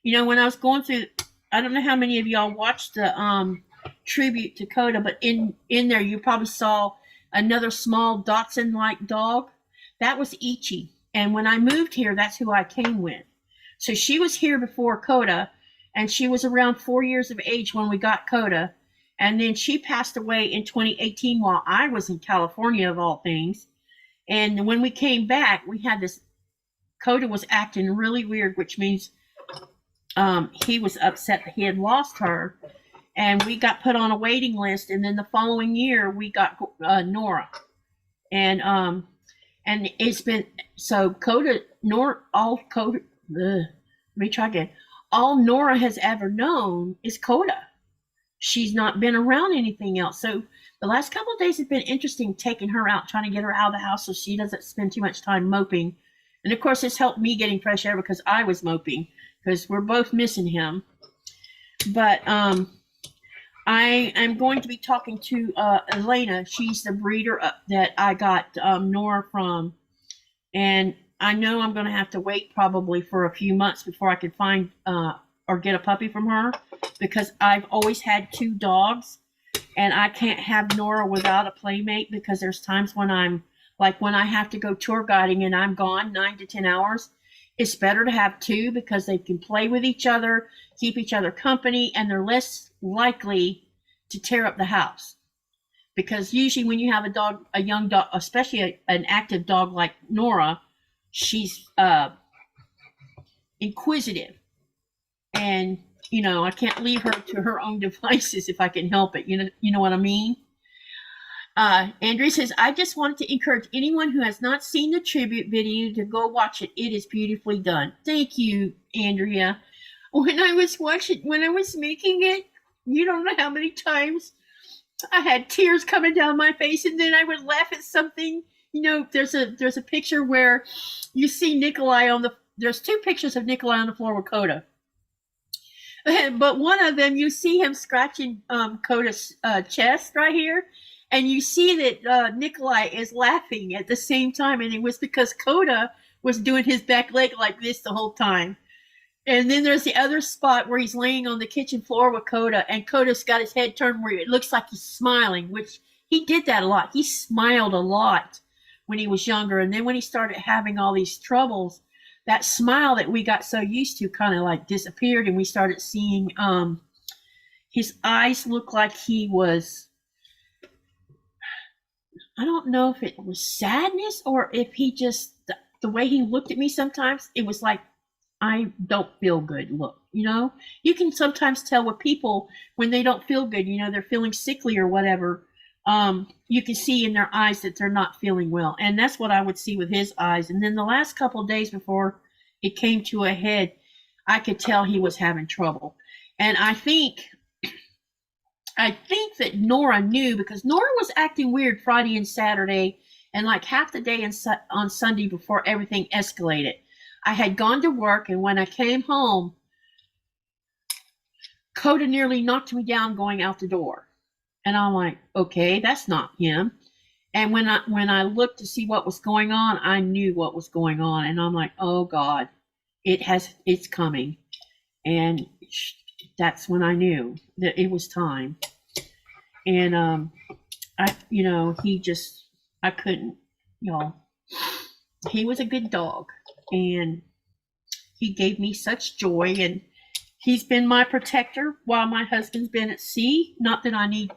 You know, when I was going through, I don't know how many of y'all watched the tribute to Coda, but in there you probably saw another small Dachshund-like dog. That was Ichi. And when I moved here, that's who I came with. So she was here before Coda, and she was around 4 years of age when we got Coda. And then she passed away in 2018 while I was in California, of all things. And when we came back, we had this, Coda was acting really weird, which means he was upset that he had lost her. And we got put on a waiting list. And then the following year, we got Nora. And it's been, so Coda, all Coda, let me try again. All Nora has ever known is Coda. She's not been around anything else. So the last couple of days have been interesting, taking her out, trying to get her out of the house so she doesn't spend too much time moping. And of course, it's helped me getting fresh air because I was moping, because we're both missing him. But I am going to be talking to Elena. She's the breeder that I got Nora from. And I know I'm going to have to wait probably for a few months before I can find or get a puppy from her, because I've always had 2 dogs, and I can't have Nora without a playmate, because there's times when I'm, like when I have to go tour guiding and I'm gone 9 to 10 hours, it's better to have 2 because they can play with each other, keep each other company, and they're less likely to tear up the house. Because usually when you have a dog, a young dog, especially an active dog like Nora, she's inquisitive. And, you know, I can't leave her to her own devices if I can help it. You know what I mean? Andrea says, I just wanted to encourage anyone who has not seen the tribute video to go watch it. It is beautifully done. Thank you, Andrea. When I was making it, you don't know how many times I had tears coming down my face, and then I would laugh at something. You know, there's a picture where you see Nikolai there's 2 pictures of Nikolai on the floor with Coda. But one of them, you see him scratching Coda's chest right here, and you see that Nikolai is laughing at the same time, and it was because Coda was doing his back leg like this the whole time. And then there's the other spot where he's laying on the kitchen floor with Coda, and Coda's got his head turned where it looks like he's smiling, which he did that a lot. He smiled a lot when he was younger, and then when he started having all these troubles, that smile that we got so used to kind of like disappeared, and we started seeing his eyes look like he was, I don't know if it was sadness or if he just, the way he looked at me sometimes, it was like, I don't feel good look, you know? You can sometimes tell with people when they don't feel good, you know, they're feeling sickly or whatever. You can see in their eyes that they're not feeling well. And that's what I would see with his eyes. And then the last couple of days before it came to a head, I could tell he was having trouble. And I think that Nora knew, because Nora was acting weird Friday and Saturday and like half the day on Sunday before everything escalated. I had gone to work, and when I came home, Coda nearly knocked me down going out the door. And I'm like, okay, that's not him. And when I looked to see what was going on, I knew what was going on. And I'm like, oh God, it's coming. And that's when I knew that it was time. And I couldn't, y'all. He was a good dog, and he gave me such joy, and he's been my protector while my husband's been at sea. Not that I'm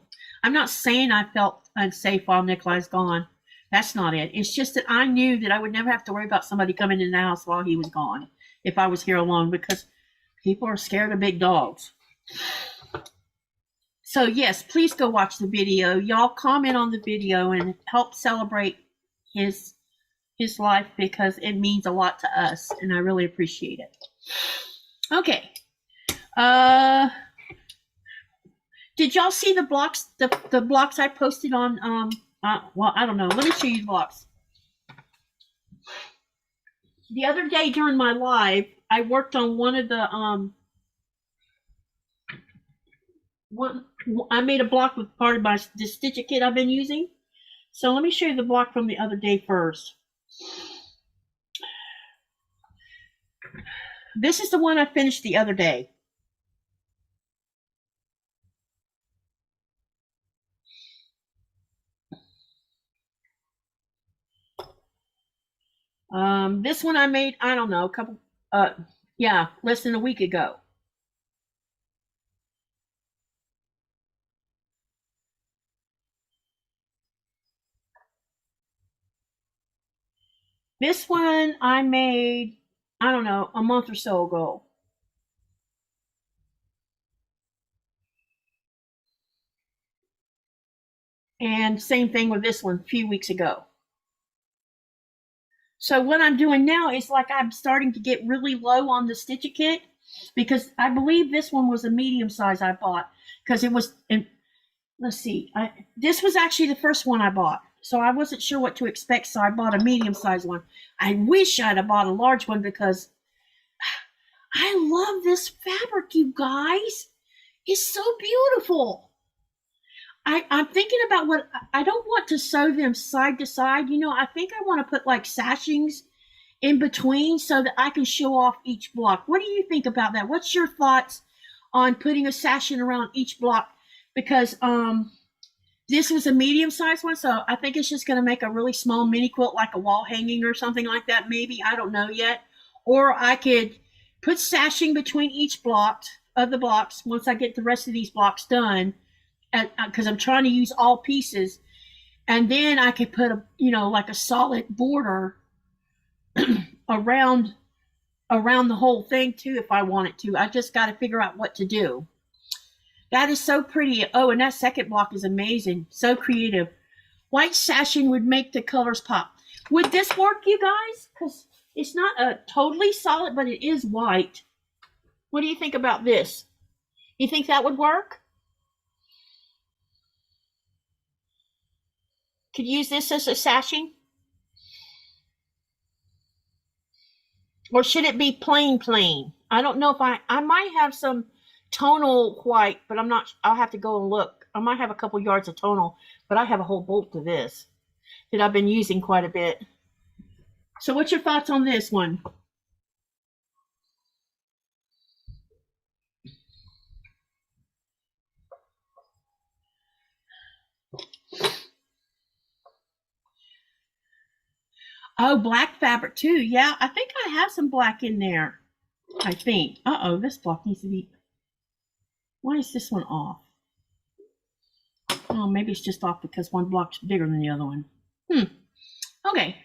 not saying I felt unsafe while Nikolai's gone. That's not it. It's just that I knew that I would never have to worry about somebody coming in the house while he was gone if I was here alone, because people are scared of big dogs. So yes, please go watch the video. Y'all comment on the video and help celebrate his life, because it means a lot to us, and I really appreciate it. Okay. Did y'all see the blocks? The blocks I posted on well, I don't know. Let me show you the blocks. The other day during my live, I worked on one of the I made a block with part of the stitcher kit I've been using. So let me show you the block from the other day first. This is the one I finished the other day. This one I made, I don't know, less than a week ago. This one I made, I don't know, a month or so ago. And same thing with this one a few weeks ago. So what I'm doing now is like I'm starting to get really low on the stitcher kit because I believe this one was a medium size I bought because it was, let's see, this was actually the first one I bought. So I wasn't sure what to expect, so I bought a medium size one. I wish I'd have bought a large one because I love this fabric, you guys. It's so beautiful. I'm thinking about what, I don't want to sew them side to side. You know, I think I want to put like sashings in between so that I can show off each block. What do you think about that? What's your thoughts on putting a sashing around each block? Because this was a medium sized one, so I think it's just going to make a really small mini quilt, like a wall hanging or something like that. Maybe, I don't know yet. Or I could put sashing between each block of the blocks once I get the rest of these blocks done, because I'm trying to use all pieces, and then I could put a, you know, like a solid border around the whole thing too if I wanted to. I just got to figure out what to do. That is so pretty. Oh, and that second block is amazing. So creative. White sashing would make the colors pop. Would this work, you guys? Because it's not a totally solid, but it is white. What do you think about this? You think that would work? Could use this as a sashing? Or should it be plain? I don't know if I might have some tonal white, but I'm not, I'll have to go and look. I might have a couple yards of tonal, but I have a whole bolt of this that I've been using quite a bit. So what's your thoughts on this one? Oh, black fabric too. Yeah, I think I have some black in there. I think. Uh-oh, this block needs to be... Why is this one off? Oh, maybe it's just off because one block's bigger than the other one. Okay.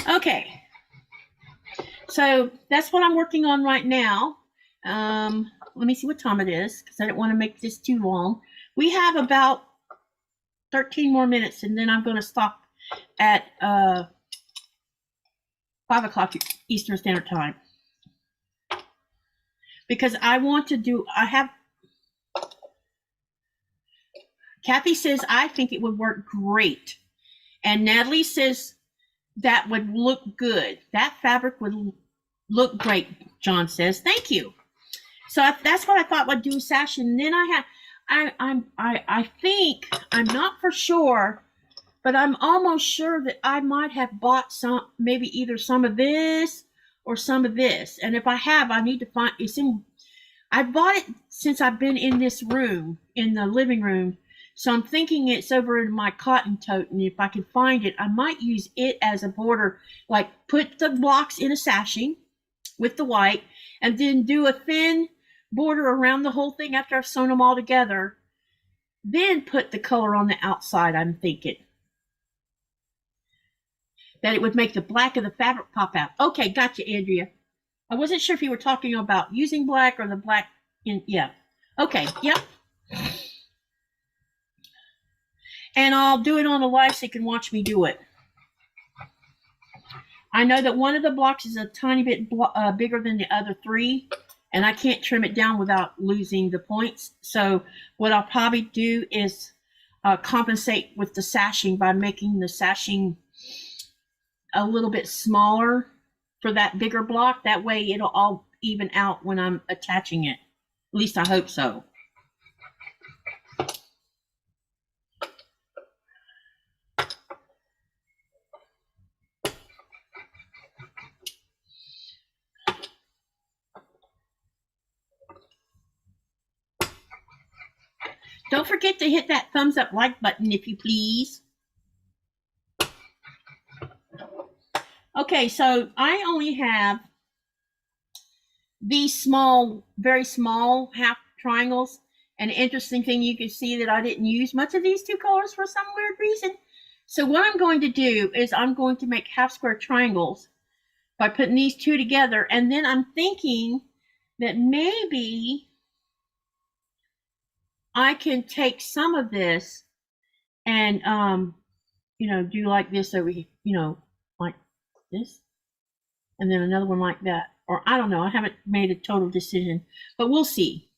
Okay. So that's what I'm working on right now. Let me see what time it is because I don't want to make this too long. We have about 13 more minutes, and then I'm going to stop at 5 o'clock Eastern Standard Time. Because I want to do, Kathy says, I think it would work great. And Natalie says that would look good. That fabric would look great, John says. Thank you. So that's what I thought I'd do, sash. And then I think, I'm not for sure, but I'm almost sure that I might have bought some, maybe either some of this or some of this. And if I have, I need to find, I bought it since I've been in this room, in the living room. So I'm thinking it's over in my cotton tote, and if I can find it, I might use it as a border, like put the blocks in a sashing with the white, and then do a thin border around the whole thing after I've sewn them all together. Then put the color on the outside, I'm thinking. That it would make the black of the fabric pop out. Okay, gotcha, Andrea. I wasn't sure if you were talking about using black or the black in, yeah. Okay, yep. And I'll do it on the live so you can watch me do it. I know that one of the blocks is a tiny bit bigger than the other three, and I can't trim it down without losing the points. So what I'll probably do is compensate with the sashing by making the sashing a little bit smaller for that bigger block. That way it'll all even out when I'm attaching it. At least I hope so. Don't forget to hit that thumbs up like button if you please. Okay, so I only have these small, very small half triangles. An interesting thing, you can see that I didn't use much of these two colors for some weird reason. So what I'm going to do is I'm going to make half square triangles by putting these two together. And then I'm thinking that maybe I can take some of this and, do like this over here, like this. And then another one like that. Or I don't know. I haven't made a total decision, but we'll see.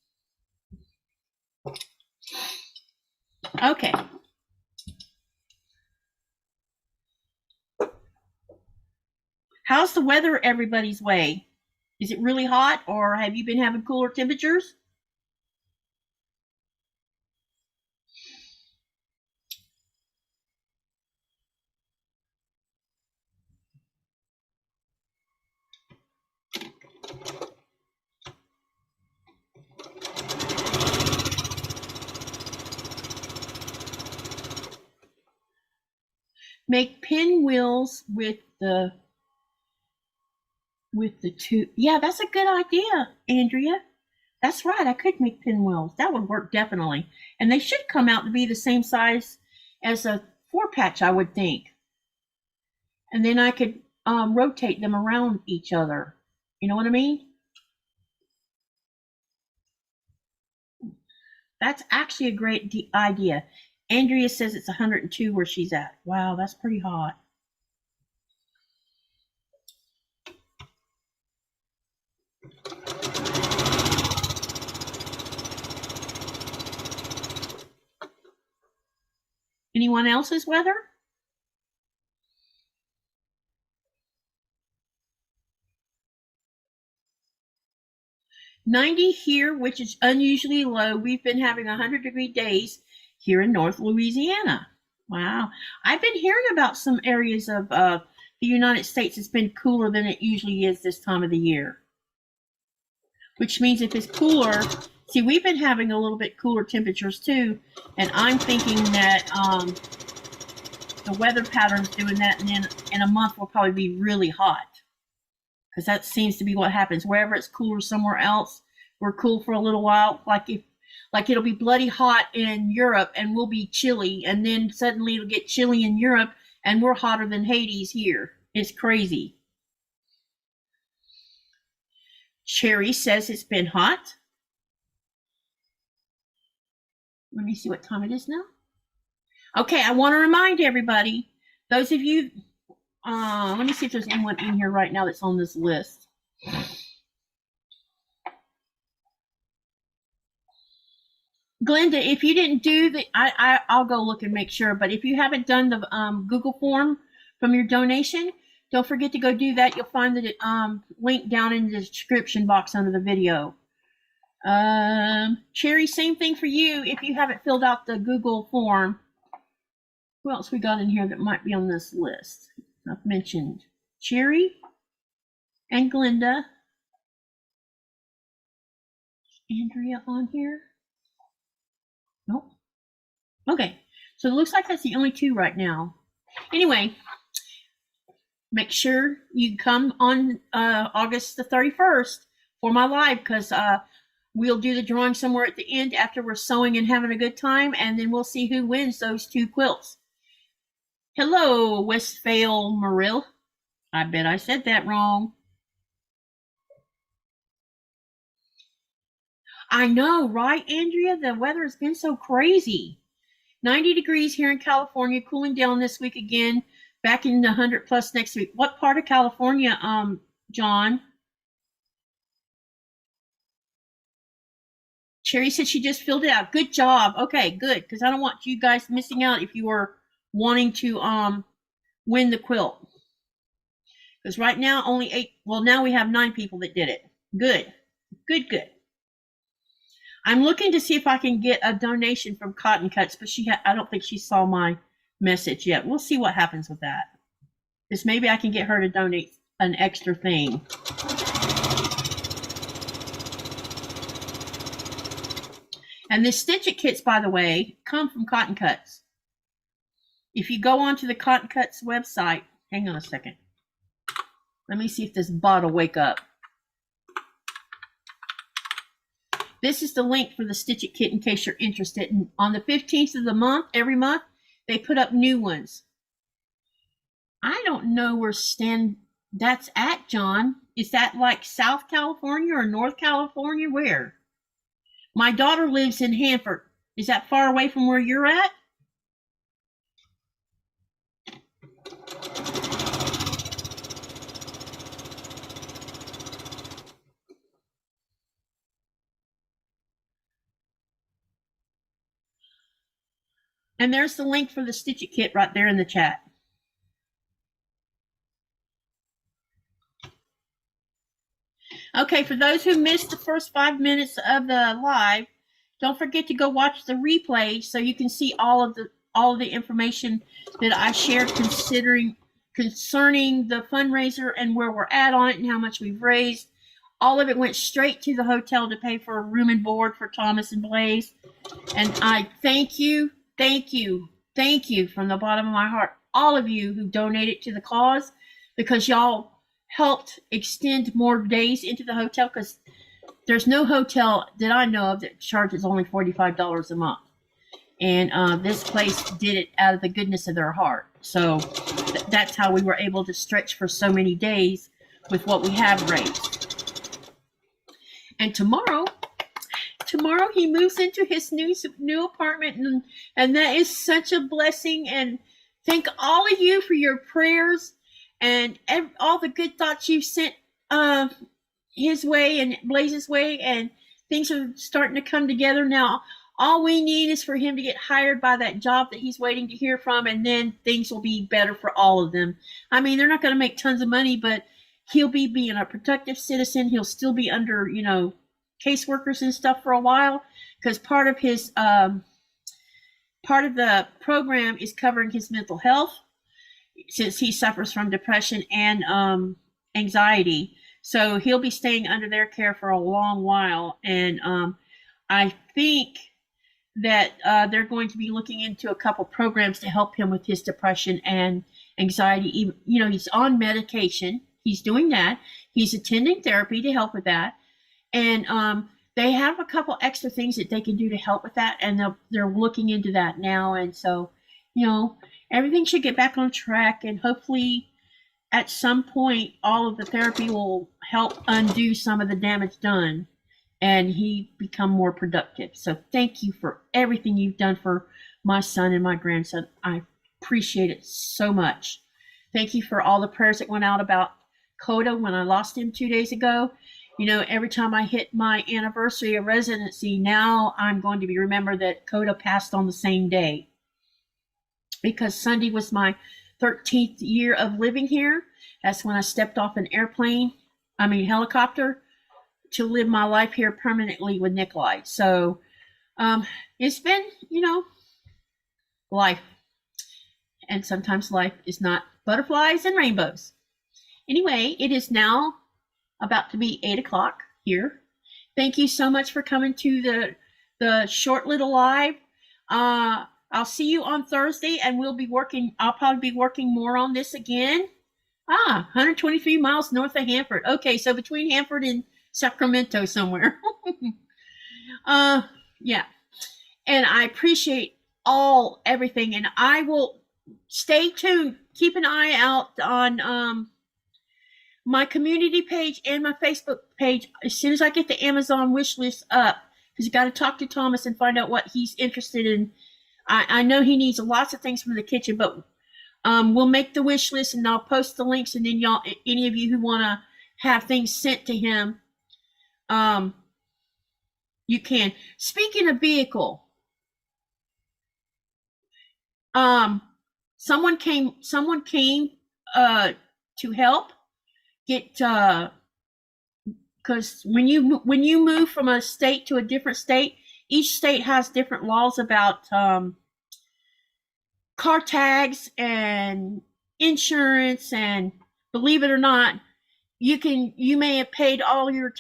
Okay. How's the weather everybody's way? Is it really hot, or have you been having cooler temperatures? Make pinwheels with the two. Yeah, that's a good idea, Andrea. That's right. I could make pinwheels. That would work definitely. And they should come out to be the same size as a 4-patch, I would think. And then I could rotate them around each other. You know what I mean? That's actually a great idea. Andrea says it's 102 where she's at. Wow, that's pretty hot. Anyone else's weather? "90 here, which is unusually low. We've been having 100-degree days here in North Louisiana." Wow. I've been hearing about some areas of the United States it's been cooler than it usually is this time of the year. Which means if it's cooler, see, we've been having a little bit cooler temperatures too, and I'm thinking that the weather pattern's doing that, and then in a month we'll probably be really hot. Because that seems to be what happens. Wherever it's cooler somewhere else, we're cool for a little while. Like it'll be bloody hot in Europe and we'll be chilly, and then suddenly it'll get chilly in Europe and we're hotter than Hades here. It's crazy. Cherry says it's been hot. Let me see what time it is now. Okay, I want to remind everybody, those of you, let me see if there's anyone in here right now that's on this list. Glenda, if you didn't do the, I'll go look and make sure, but if you haven't done the Google form from your donation, don't forget to go do that. You'll find the link down in the description box under the video. Cherry, same thing for you if you haven't filled out the Google form. Who else we got in here that might be on this list? I've mentioned Cherry and Glenda. Is Andrea on here? Nope. Okay, so it looks like that's the only two right now. Anyway, make sure you come on August the 31st for my live, because we'll do the drawing somewhere at the end after we're sewing and having a good time, and then we'll see who wins those two quilts. Hello, Westphal Marill. I bet I said that wrong. I know, right, Andrea? The weather has been so crazy. 90 degrees here in California, cooling down this week again, back in the 100 plus next week. What part of California, John? Cherry said she just filled it out. Good job. Okay, good, because I don't want you guys missing out if you were wanting to win the quilt. Because right now only 8, well, now we have 9 people that did it. Good, good, good. I'm looking to see if I can get a donation from Cotton Cuts, but I don't think she saw my message yet. We'll see what happens with that. Because maybe I can get her to donate an extra thing. And the Stitch It kits, by the way, come from Cotton Cuts. If you go onto the Cotton Cuts website, hang on a second. Let me see if this bot will wake up. This is the link for the Stitch It kit in case you're interested. And on the 15th of the month, every month, they put up new ones. I don't know where that's at, John. Is that like South California or North California? Where? My daughter lives in Hanford. Is that far away from where you're at? And there's the link for the Stitch It kit right there in the chat. Okay, for those who missed the first 5 minutes of the live, don't forget to go watch the replay so you can see all of the information that I shared concerning the fundraiser and where we're at on it and how much we've raised. All of it went straight to the hotel to pay for a room and board for Thomas and Blaze. And I thank you from the bottom of my heart, all of you who donated to the cause, because y'all helped extend more days into the hotel, because there's no hotel that I know of that charges only $45 a month. And this place did it out of the goodness of their heart. So that's how we were able to stretch for so many days with what we have raised. And tomorrow he moves into his new apartment, and that is such a blessing. And thank all of you for your prayers and all the good thoughts you've sent his way and Blaze's way, and things are starting to come together now. All we need is for him to get hired by that job that he's waiting to hear from, and then things will be better for all of them. I mean, they're not going to make tons of money, but he'll be being a productive citizen. He'll still be under, caseworkers and stuff for a while, because part of the program is covering his mental health, since he suffers from depression and anxiety. So he'll be staying under their care for a long while. And I think that they're going to be looking into a couple programs to help him with his depression and anxiety. Even, he's on medication. He's doing that. He's attending therapy to help with that. And they have a couple extra things that they can do to help with that. And they're looking into that now. And so, everything should get back on track. And hopefully at some point, all of the therapy will help undo some of the damage done and he become more productive. So thank you for everything you've done for my son and my grandson. I appreciate it so much. Thank you for all the prayers that went out about Coda when I lost him 2 days ago. Every time I hit my anniversary of residency, now I'm going to be remembered that Coda passed on the same day. Because Sunday was my 13th year of living here. That's when I stepped off an helicopter, to live my life here permanently with Nikolai. So it's been, life. And sometimes life is not butterflies and rainbows. Anyway, it is now about to be 8 o'clock here. Thank you so much for coming to the short little live. I'll see you on Thursday, and I'll probably be working more on this again. 123 miles north of Hanford. Okay, so between Hanford and Sacramento somewhere. Yeah. And I appreciate everything, and I will stay tuned. Keep an eye out on my community page and my Facebook page as soon as I get the Amazon wish list up, because you got to talk to Thomas and find out what he's interested in. I know he needs lots of things from the kitchen, but we'll make the wish list and I'll post the links, and then y'all, any of you who want to have things sent to him, you can. Speaking of vehicle, someone came to help get, because when you move from a state to a different state, each state has different laws about car tags and insurance, and believe it or not, you may have paid all the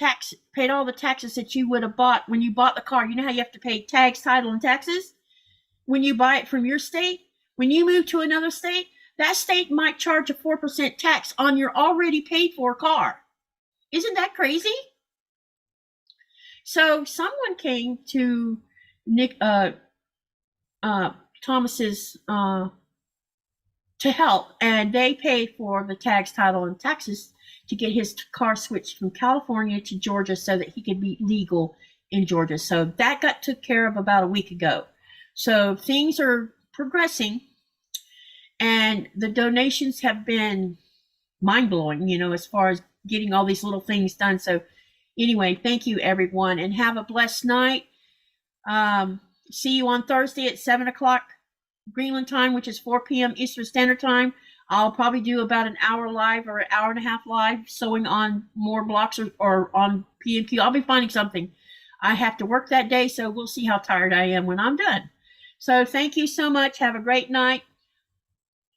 taxes that you would have bought when you bought the car. You know how you have to pay tags, title, and taxes when you buy it from your state? When you move to another state, that state might charge a 4% tax on your already paid for car. Isn't that crazy? So someone came to Thomas's to help, and they paid for the tax, title, and taxes to get his car switched from California to Georgia so that he could be legal in Georgia. So that got took care of about a week ago. So things are progressing, and the donations have been mind-blowing, you know, as far as getting all these little things done. So anyway, thank you, everyone, and have a blessed night. See you on Thursday at 7 o'clock Greenland time, which is 4 p.m. Eastern Standard Time. I'll probably do about an hour live or an hour and a half live, sewing on more blocks or on PMQ. I'll be finding something. I have to work that day, so we'll see how tired I am when I'm done. So thank you so much. Have a great night.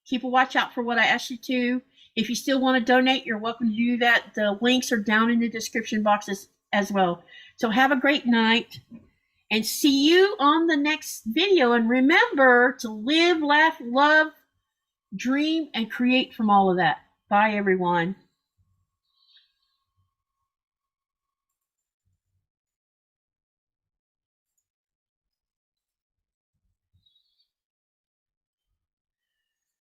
Keep a watch out for what I asked you to. If you still want to donate, you're welcome to do that. The links are down in the description boxes as well. So have a great night, and see you on the next video. And remember to live, laugh, love, dream, and create from all of that. Bye, everyone.